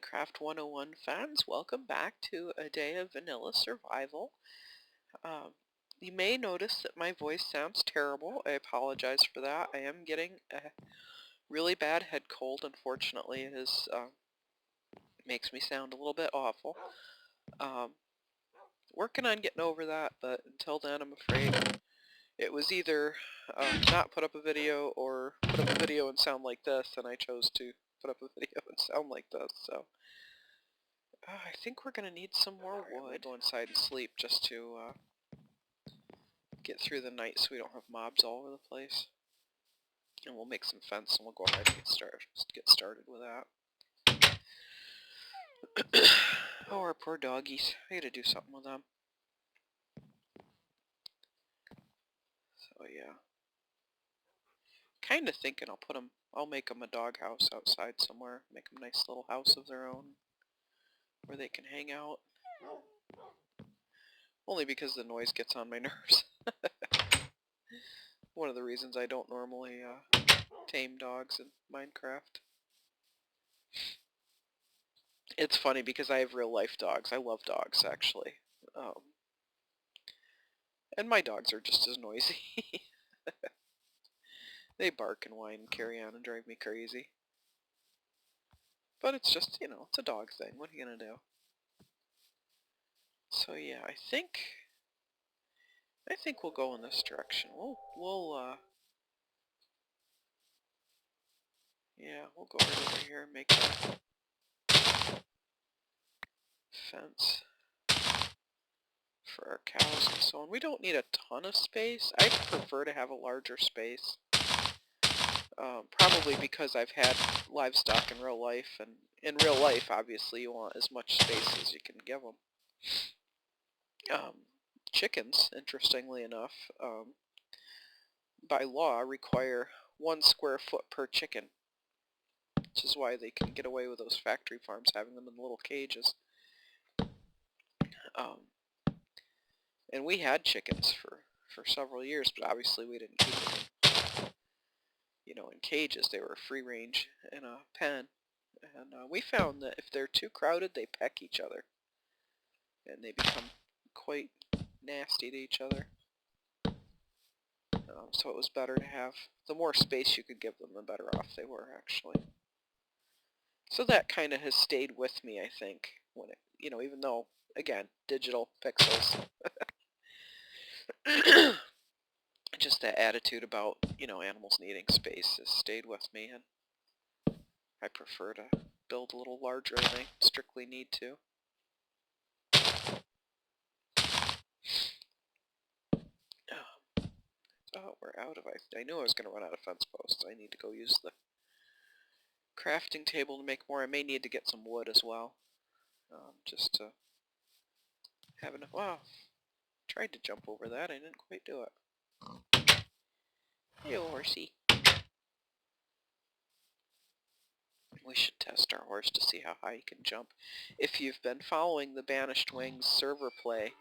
Minecraft 101 fans, welcome back to a day of vanilla survival. Um, you may notice that my voice sounds terrible. I apologize for that. I am getting a really bad head cold, unfortunately. It is, makes me sound a little bit awful. Working on getting over that, but until then I'm afraid it was either not put up a video or put up a video and sound like this, and I chose to put up a video and sound like this, so... I think we're going to need some more wood. Go inside and sleep just to get through the night so we don't have mobs all over the place. And we'll make some fence and we'll go ahead and get started with that. Oh, our poor doggies. I gotta do something with them. So yeah. Kinda thinking I'll make them a dog house outside somewhere. Make them a nice little house of their own where they can hang out. Only because the noise gets on my nerves. One of the reasons I don't normally tame dogs in Minecraft. It's funny because I have real life dogs. I love dogs, actually. And my dogs are just as noisy. They bark and whine and carry on and drive me crazy. But it's just, it's a dog thing. What are you gonna do? So yeah, I think we'll go in this direction. We'll go right over here and make a fence for our cows and so on. We don't need a ton of space. I prefer to have a larger space. Probably because I've had livestock in real life, and in real life, obviously, you want as much space as you can give them. Chickens, interestingly enough, by law, require 1 square foot per chicken, which is why they can get away with those factory farms having them in little cages. And we had chickens for several years, but obviously we didn't keep them in cages. They were free range in a pen. And we found that if they're too crowded, they peck each other. And they become quite nasty to each other. So it was better to have, the more space you could give them, the better off they were, actually. So that kind of has stayed with me, I think, when it, even though, again, digital pixels. Just that attitude about, animals needing space has stayed with me, and I prefer to build a little larger than I strictly need to. Oh, we're out of ice. I knew I was going to run out of fence posts. I need to go use the crafting table to make more. I may need to get some wood as well, just to have enough. Wow, tried to jump over that. I didn't quite do it. Hey, horsey. We should test our horse to see how high he can jump. If you've been following the Banished Wings server play,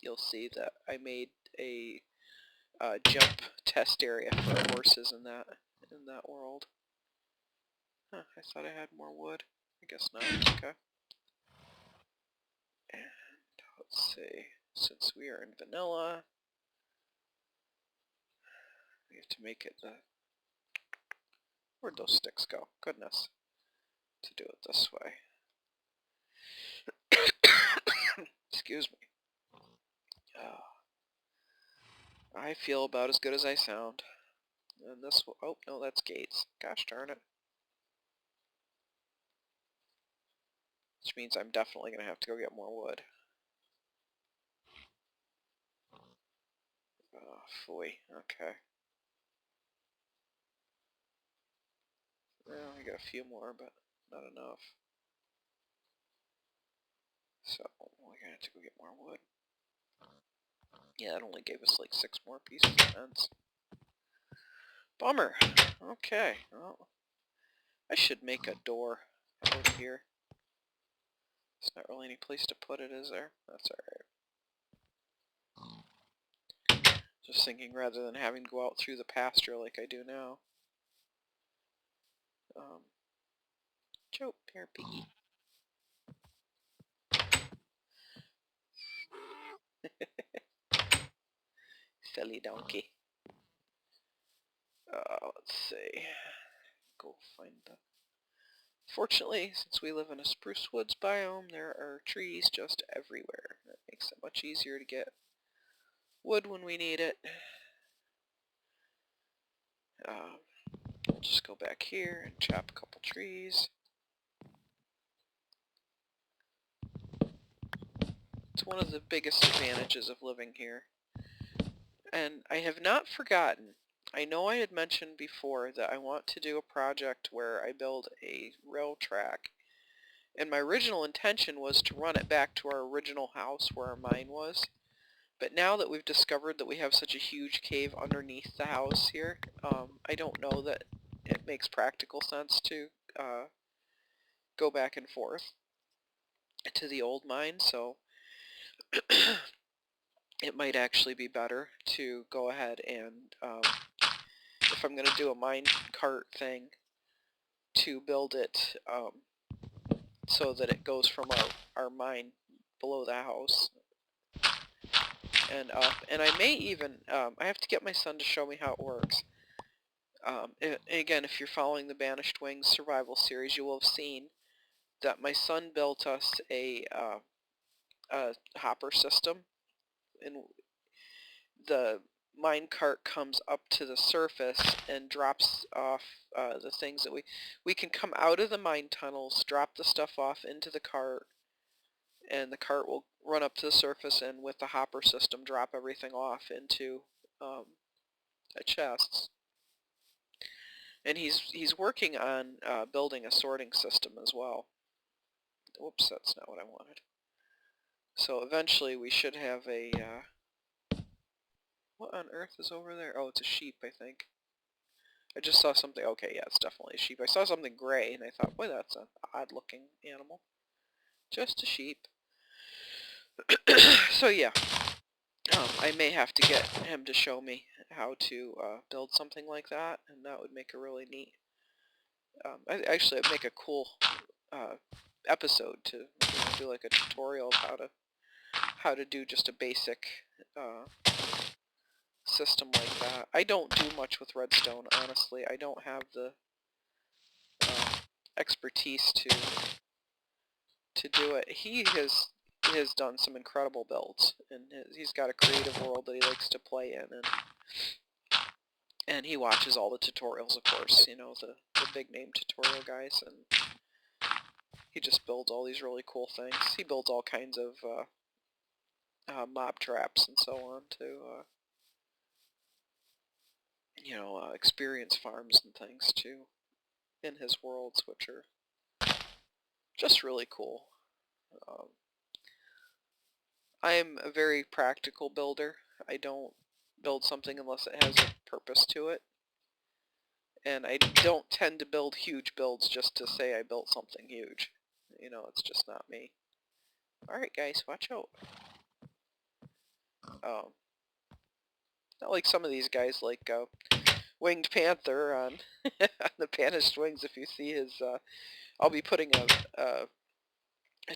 you'll see that I made a jump test area for horses in that world. Huh, I thought I had more wood. I guess not. Okay. And let's see. Since we are in vanilla, we have to make it the... Where'd those sticks go? Goodness. To do it this way. Excuse me. I feel about as good as I sound. And this will... Oh, no, that's gates. Gosh darn it. Which means I'm definitely going to have to go get more wood. Oh, phooey. Okay. Well, I got a few more, but not enough. So, we're going to have to go get more wood. Yeah, that only gave us like 6 more pieces of fence. Bummer. Okay, well, I should make a door out here. There's not really any place to put it, is there? That's alright. Just thinking rather than having to go out through the pasture like I do now. Joe, here, piggy. Silly donkey. Let's see. Go find the... Fortunately, since we live in a spruce woods biome, there are trees just everywhere. That makes it much easier to get wood when we need it. We'll just go back here and chop a couple trees. It's one of the biggest advantages of living here. And I have not forgotten, I know I had mentioned before that I want to do a project where I build a rail track. And my original intention was to run it back to our original house where our mine was. But now that we've discovered that we have such a huge cave underneath the house here, I don't know that it makes practical sense to go back and forth to the old mine, so it might actually be better to go ahead and, if I'm going to do a mine cart thing, to build it so that it goes from our mine below the house and up. And I may even, I have to get my son to show me how it works. And again, if you're following the Banished Wings survival series, you will have seen that my son built us a hopper system, and the minecart comes up to the surface and drops off the things that we can come out of the mine tunnels, drop the stuff off into the cart, and the cart will run up to the surface and with the hopper system drop everything off into chests. And he's working on building a sorting system as well. Whoops, that's not what I wanted. So eventually we should have a what on earth is over there? Oh, it's a sheep, I think. I just saw something. Okay, yeah, it's definitely a sheep. I saw something gray, and I thought, boy, that's an odd-looking animal. Just a sheep. So yeah, I may have to get him to show me how to build something like that, and that would make a really neat. Actually, it'd make a cool episode to do like a tutorial of how to do just a basic system like that. I don't do much with redstone, honestly. I don't have the expertise to do it. He has done some incredible builds, and he's got a creative world that he likes to play in, and he watches all the tutorials, of course, you know, the big name tutorial guys, and he just builds all these really cool things. He builds all kinds of mob traps and so on to you know, experience farms and things too in his worlds, which are just really cool. I'm a very practical builder. I don't build something unless it has a purpose to it. And I don't tend to build huge builds just to say I built something huge. You know, it's just not me. Alright guys, watch out. Not like some of these guys like Winged Panther on the Banished Wings. If you see his, I'll be putting a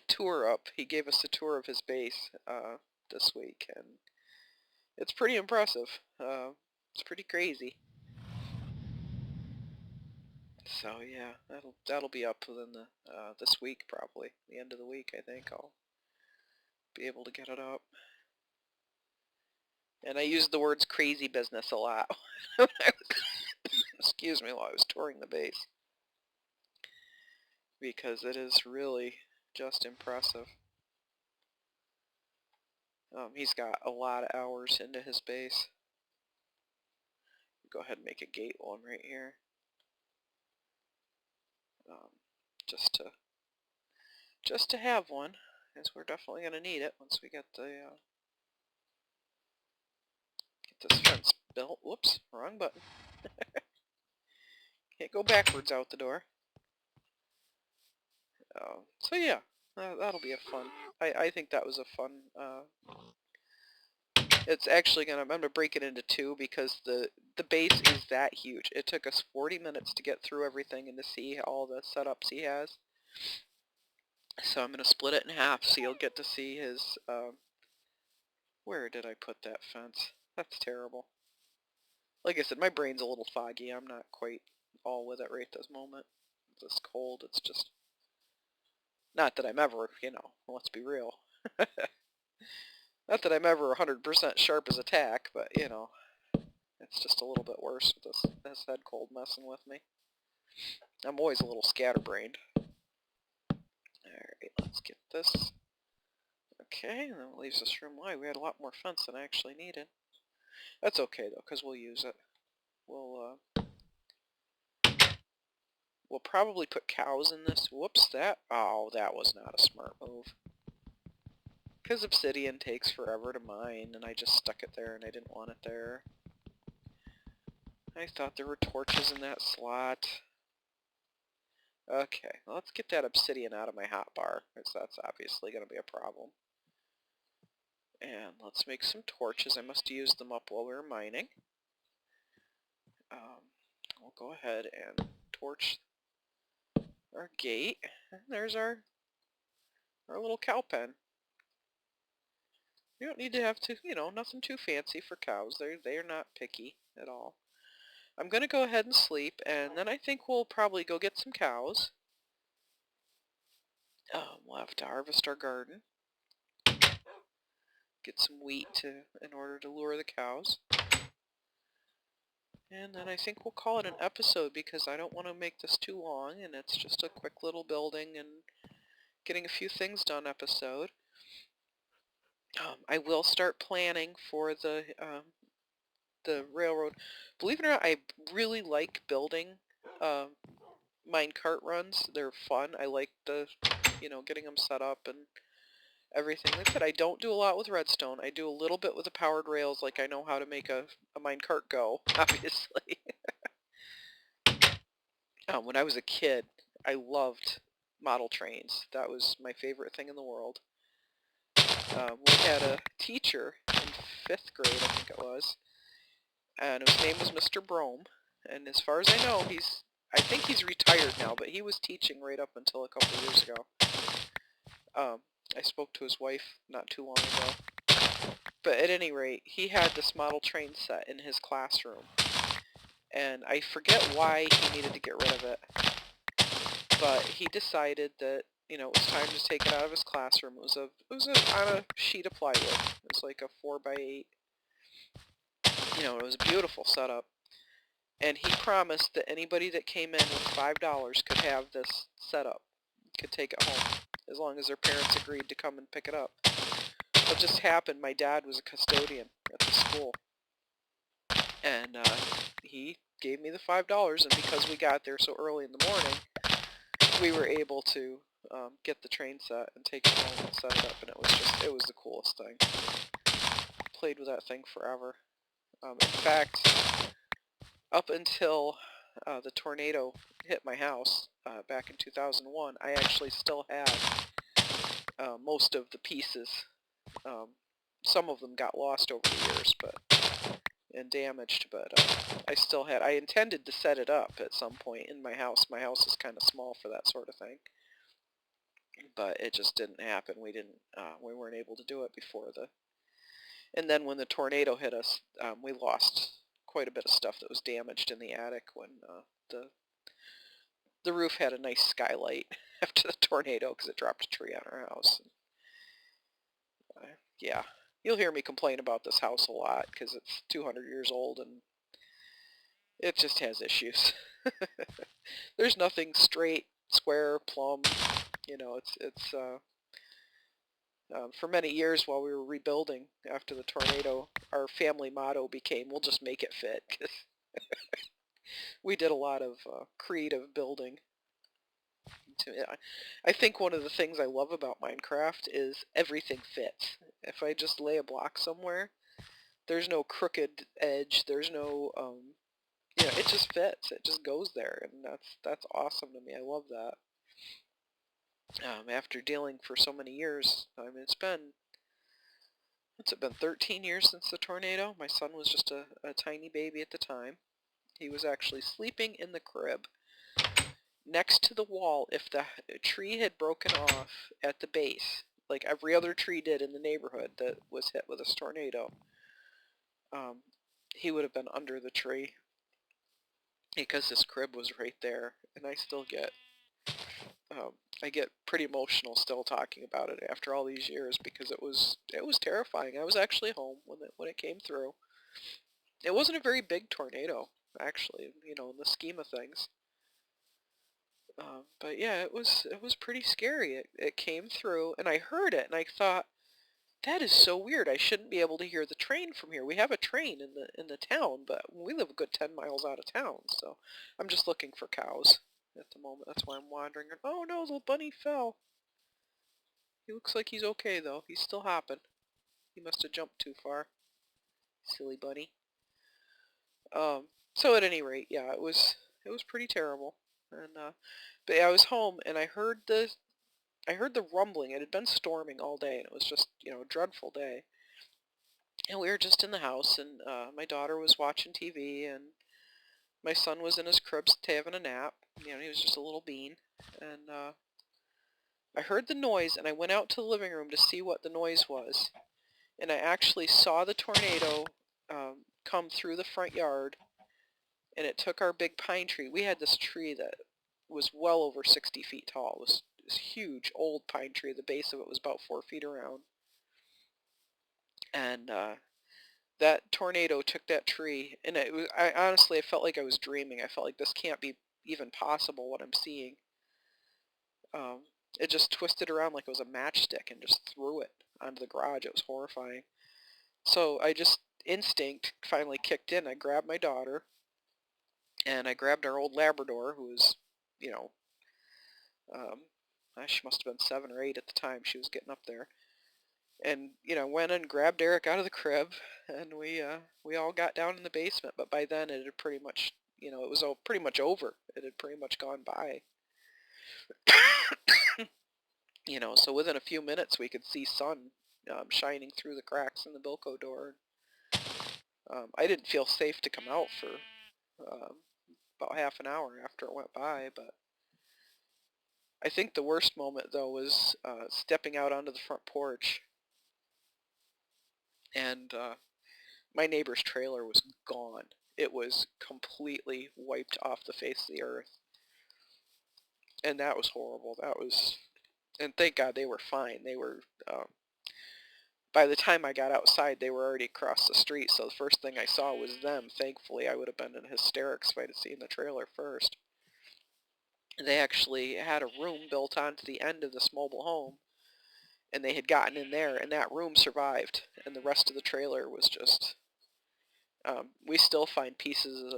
tour up. He gave us a tour of his base this week, and it's pretty impressive. It's pretty crazy. So yeah, that'll be up within the this week probably. The end of the week, I think I'll be able to get it up. And I used the words crazy business a lot when I was, excuse me, while I was touring the base, because it is really just impressive. He's got a lot of hours into his base. Go ahead and make a gate one right here. Just to have one, because we're definitely going to need it once we get the get this fence built. Whoops, wrong button. Can't go backwards out the door. So yeah, that'll be a fun. I think that was a fun. It's actually I'm gonna break it into two because the base is that huge. It took us 40 minutes to get through everything and to see all the setups he has. So I'm gonna split it in half so you'll get to see his. Where did I put that fence? That's terrible. Like I said, my brain's a little foggy. I'm not quite all with it right this moment. This cold, it's just... Not that I'm ever, let's be real. Not that I'm ever 100% sharp as a tack, but, it's just a little bit worse with this head cold messing with me. I'm always a little scatterbrained. Alright, let's get this. Okay, and then it leaves this room wide. We had a lot more fence than I actually needed. That's okay, though, because we'll use it. We'll probably put cows in this. Whoops, oh, that was not a smart move. Because obsidian takes forever to mine, and I just stuck it there, and I didn't want it there. I thought there were torches in that slot. Okay, well, let's get that obsidian out of my hotbar, because that's obviously going to be a problem. And let's make some torches. I must have used them up while we were mining. We'll go ahead and torch our gate. And there's our little cow pen. You don't need to have to, nothing too fancy for cows. They're not picky at all. I'm going to go ahead and sleep, and then I think we'll probably go get some cows. We'll have to harvest our garden. Get some wheat in order to lure the cows. And then I think we'll call it an episode because I don't want to make this too long, and it's just a quick little building and getting a few things done episode. I will start planning for the railroad. Believe it or not, I really like building minecart runs. They're fun. I like getting them set up and everything. Like I said, I don't do a lot with redstone. I do a little bit with the powered rails, like I know how to make a minecart go, obviously. When I was a kid, I loved model trains. That was my favorite thing in the world. We had a teacher in 5th grade, I think it was, and his name was Mr. Brome, and as far as I know, I think he's retired now, but he was teaching right up until a couple years ago. I spoke to his wife not too long ago. But at any rate, he had this model train set in his classroom. And I forget why he needed to get rid of it. But he decided that, it was time to take it out of his classroom. It was on a sheet of plywood. It was like a 4x8. It was a beautiful setup. And he promised that anybody that came in with $5 could have this setup, could take it home, as long as their parents agreed to come and pick it up. What just happened, my dad was a custodian at the school, and he gave me the $5, and because we got there so early in the morning, we were able to get the train set and take it home and set it up, and it was the coolest thing. Played with that thing forever. In fact, up until the tornado hit my house back in 2001, I actually still had most of the pieces. Some of them got lost over the years and damaged, but I intended to set it up at some point in my house. My house is kind of small for that sort of thing, but it just didn't happen. We weren't able to do it before and then when the tornado hit us, we lost quite a bit of stuff that was damaged in the attic when the roof had a nice skylight after the tornado because it dropped a tree on our house. Yeah, you'll hear me complain about this house a lot because it's 200 years old and it just has issues. There's nothing straight, square, plumb. It's for many years while we were rebuilding after the tornado, our family motto became, we'll just make it fit, because we did a lot of creative building. I think one of the things I love about Minecraft is everything fits. If I just lay a block somewhere, there's no crooked edge, there's no, it just fits, it just goes there, and that's awesome to me. I love that. After dealing for so many years, it's been 13 years since the tornado. My son was just a tiny baby at the time. He was actually sleeping in the crib next to the wall. If the tree had broken off at the base, like every other tree did in the neighborhood that was hit with this tornado, he would have been under the tree because his crib was right there, and I still get I get pretty emotional still talking about it after all these years because it was terrifying. I was actually home when it came through. It wasn't a very big tornado, actually, you know, in the scheme of things. But yeah, it was pretty scary. It came through, and I heard it, and I thought, that is so weird. I shouldn't be able to hear the train from here. We have a train in the town, but we live a good 10 miles out of town, so I'm just looking for cows at the moment. That's why I'm wandering. Oh no, the bunny fell. He looks like he's okay though. He's still hopping. He must have jumped too far. Silly bunny. So at any rate, yeah, it was pretty terrible. And but yeah, I was home and I heard the rumbling. It had been storming all day and it was just, you know, a dreadful day. And we were just in the house and my daughter was watching TV and my son was in his crib having a nap. You know, he was just a little bean. And I heard the noise and I went out to the living room to see what the noise was. And I actually saw the tornado come through the front yard, and it took our big pine tree. We had this tree that was well over 60 feet tall. It was this huge old pine tree. The base of it was about 4 feet around. And that tornado took that tree, and I honestly, I felt like I was dreaming. I felt like this can't be even possible, what I'm seeing. Um, it just twisted around like it was a matchstick and just threw it onto the garage. It was horrifying. So I just, instinct finally kicked in. I grabbed my daughter, and I grabbed our old Labrador, who was, you know, she must have been 7 or 8 at the time. She was getting up there. And, you know, went and grabbed Eric out of the crib, and we all got down in the basement. But by then it had pretty much, you know, it was all pretty much over. It had pretty much gone by. You know, so within a few minutes we could see sun shining through the cracks in the Bilko door. I didn't feel safe to come out for about half an hour after it went by, but I think the worst moment though was stepping out onto the front porch, and my neighbor's trailer was gone. It was completely wiped off the face of the earth, and that was horrible. And thank God they were fine. They were, by the time I got outside, they were already across the street, so the first thing I saw was them. Thankfully, I would have been in hysterics if I'd have seen the trailer first. They actually had a room built onto the end of this mobile home, and they had gotten in there, and that room survived, and the rest of the trailer was just... we still find pieces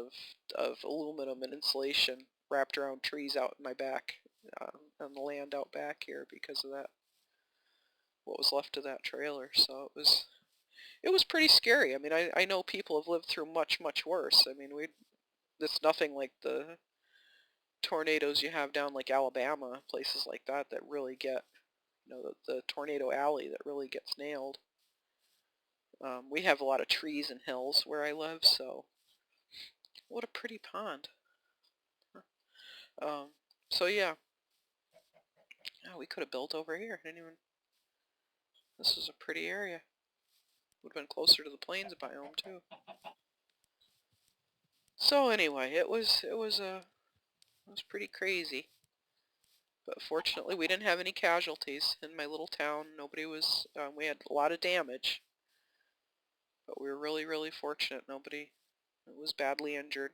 of aluminum and insulation wrapped around trees out in my back, on the land out back here because of that, what was left of that trailer. So it was pretty scary. I mean, I know people have lived through much, much worse. I mean, it's nothing like the tornadoes you have down like Alabama, places like that really get, you know, the tornado alley that really gets nailed. We have a lot of trees and hills where I live, so what a pretty pond. So yeah, oh, we could have built over here. This is a pretty area. Would have been closer to the plains biome too. So anyway, it was pretty crazy. But fortunately, we didn't have any casualties in my little town. Nobody was. We had a lot of damage, but we were really, really fortunate. Nobody was badly injured.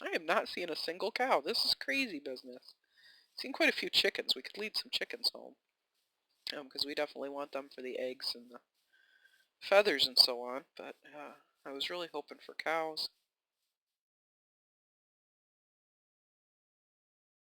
I have not seen a single cow. This is crazy business. Seen quite a few chickens. We could lead some chickens home, because we definitely want them for the eggs and the feathers and so on. But I was really hoping for cows.